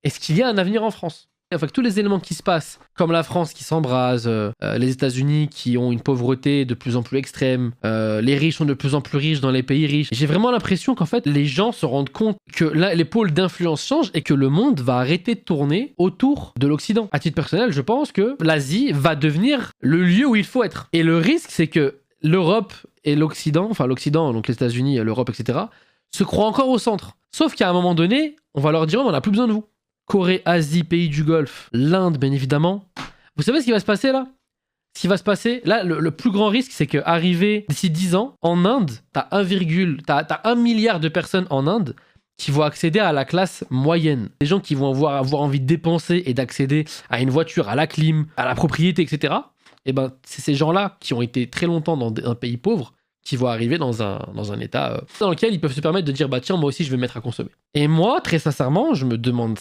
est-ce qu'il y a un avenir en France? Enfin, que tous les éléments qui se passent, comme la France qui s'embrase, les États-Unis qui ont une pauvreté de plus en plus extrême, les riches sont de plus en plus riches dans les pays riches. J'ai vraiment l'impression qu'en fait, les gens se rendent compte que là, les pôles d'influence changent et que le monde va arrêter de tourner autour de l'Occident. À titre personnel, je pense que l'Asie va devenir le lieu où il faut être. Et le risque, c'est que l'Europe et l'Occident, enfin l'Occident, donc les États-Unis, l'Europe, etc., se croient encore au centre. Sauf qu'à un moment donné, on va leur dire on n'a plus besoin de vous. Corée, Asie, pays du Golfe, l'Inde, bien évidemment. Vous savez ce qui va se passer là? Ce qui va se passer, là, le plus grand risque, c'est qu'arrivé d'ici 10 ans, en Inde, t'as 1 milliard de personnes en Inde qui vont accéder à la classe moyenne. Des gens qui vont avoir envie de dépenser et d'accéder à une voiture, à la clim, à la propriété, etc. Et ben, c'est ces gens-là qui ont été très longtemps dans un pays pauvre qui vont arriver dans un état dans lequel ils peuvent se permettre de dire bah tiens, moi aussi je vais me mettre à consommer. Et moi, très sincèrement, je me demande,